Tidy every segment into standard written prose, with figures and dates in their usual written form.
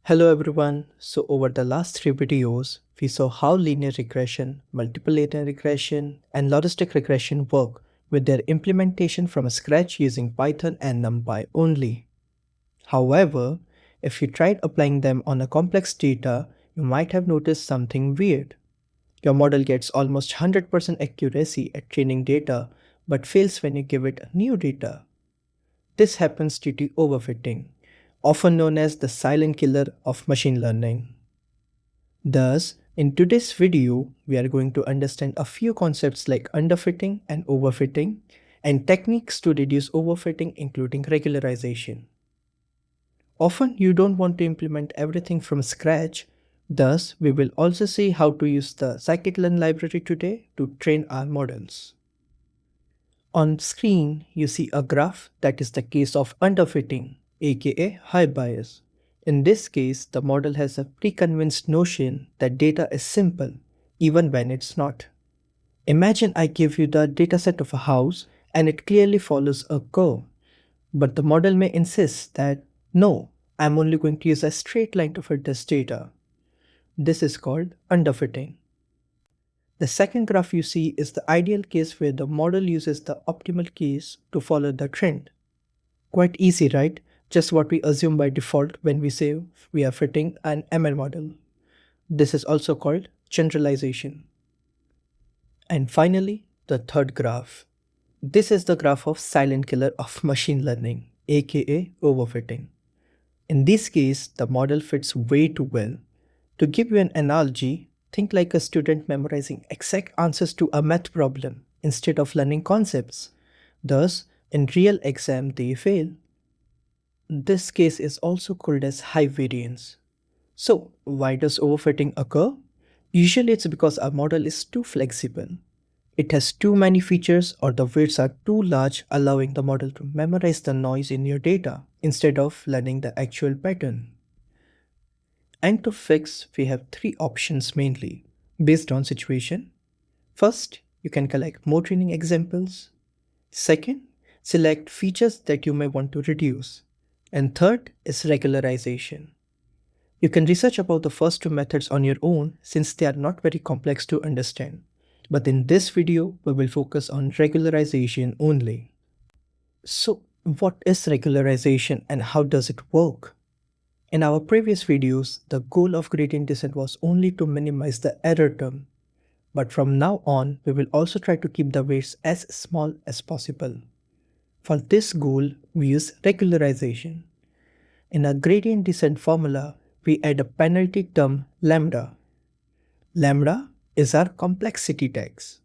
Hello everyone. So over the last three videos, we saw how linear regression, multiple linear regression, and logistic regression work with their implementation from scratch using Python and NumPy only. However, if you tried applying them on a complex data, you might have noticed something weird. Your model gets almost 100% accuracy at training data, but fails when you give it new data. This happens due to overfitting, often known as the silent killer of machine learning. Thus, in today's video, we are going to understand a few concepts like underfitting and overfitting, and techniques to reduce overfitting, including regularization. Often, you don't want to implement everything from scratch. Thus, we will also see how to use the Scikit-Learn library today to train our models. On screen, you see a graph that is the case of underfitting, aka high bias. In this case, the model has a preconceived notion that data is simple, even when it's not. Imagine I give you the dataset of a house and it clearly follows a curve, but the model may insist that no, I'm only going to use a straight line to fit this data. This is called underfitting. The second graph you see is the ideal case where the model uses the optimal case to follow the trend. Quite easy, right? Just what we assume by default when we say we are fitting an ML model. This is also called generalization. And finally, the third graph. This is the graph of silent killer of machine learning, aka overfitting. In this case, the model fits way too well. To give you an analogy, think like a student memorizing exact answers to a math problem instead of learning concepts. Thus, in real exam, they fail. This case is also called as high variance. So, why does overfitting occur? Usually it's because our model is too flexible. It has too many features or the weights are too large, allowing the model to memorize the noise in your data instead of learning the actual pattern. And to fix, we have three options mainly, based on situation. First, you can collect more training examples. Second, select features that you may want to reduce. And third is regularization. You can research about the first two methods on your own since they are not very complex to understand. But in this video, we will focus on regularization only. So, what is regularization and how does it work? In our previous videos, the goal of gradient descent was only to minimize the error term. But from now on, we will also try to keep the weights as small as possible. For this goal, we use regularization. In a gradient descent formula, we add a penalty term lambda. Lambda is our complexity tax.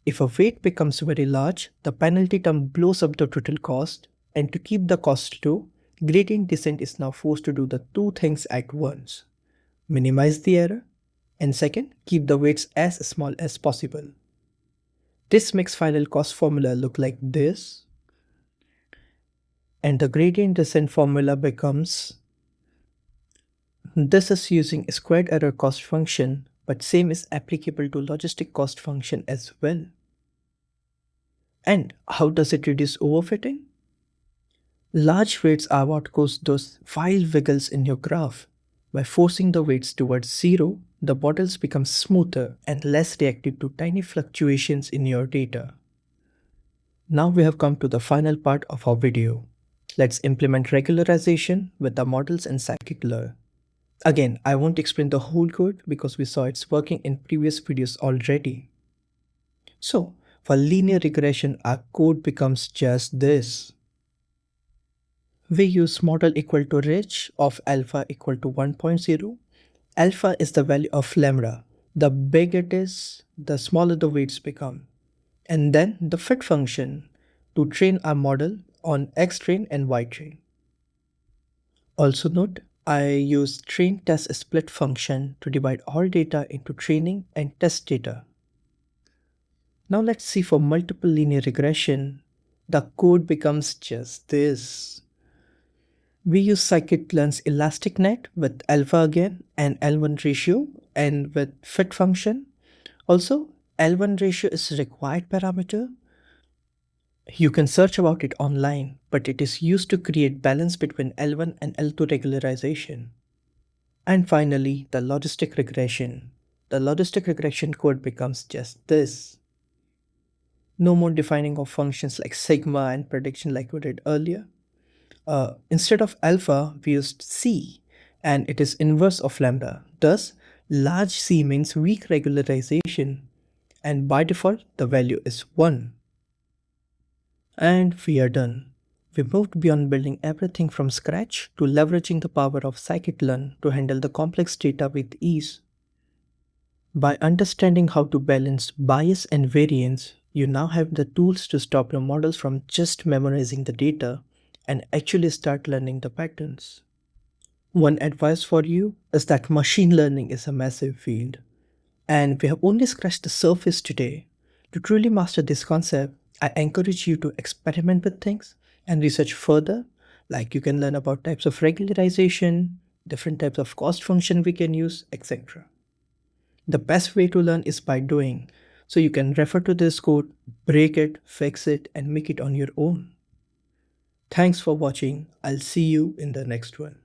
If a weight becomes very large, the penalty term blows up the total cost, and to keep the cost low, gradient descent is now forced to do the two things at once. Minimize the error, and second, keep the weights as small as possible. This makes final cost formula look like this, and the gradient descent formula becomes this is using a squared error cost function, but same is applicable to logistic cost function as well. And how does it reduce overfitting? Large weights are what cause those wild wiggles in your graph. By forcing the weights towards zero, the models become smoother and less reactive to tiny fluctuations in your data. Now we have come to the final part of our video. Let's implement regularization with the models in Scikit-Learn. Again, I won't explain the whole code because we saw it's working in previous videos already. So, for linear regression, our code becomes just this. We use model equal to rich of alpha equal to 1.0. Alpha is the value of lambda. The bigger it is, the smaller the weights become. And then the fit function to train our model on X train and Y train. Also note, I use train test split function to divide all data into training and test data. Now let's see for multiple linear regression, the code becomes just this. We use Scikit-Learn's elastic net with alpha again and L1 ratio and with fit function. Also, L1 ratio is a required parameter. You can search about it online, but it is used to create balance between L1 and L2 regularization. And finally, the logistic regression. The logistic regression code becomes just this. No more defining of functions like sigma and prediction like we did earlier. Instead of alpha, we used C, and it is inverse of lambda. Thus, large C means weak regularization, and by default, the value is 1. And we are done. We moved beyond building everything from scratch to leveraging the power of scikit-learn to handle the complex data with ease. By understanding how to balance bias and variance, you now have the tools to stop your models from just memorizing the data and actually start learning the patterns. One advice for you is that machine learning is a massive field, and we have only scratched the surface today. To truly master this concept, I encourage you to experiment with things and research further. Like you can learn about types of regularization, different types of cost function we can use, etc. The best way to learn is by doing. So you can refer to this code, break it, fix it, and make it on your own. Thanks for watching. I'll see you in the next one.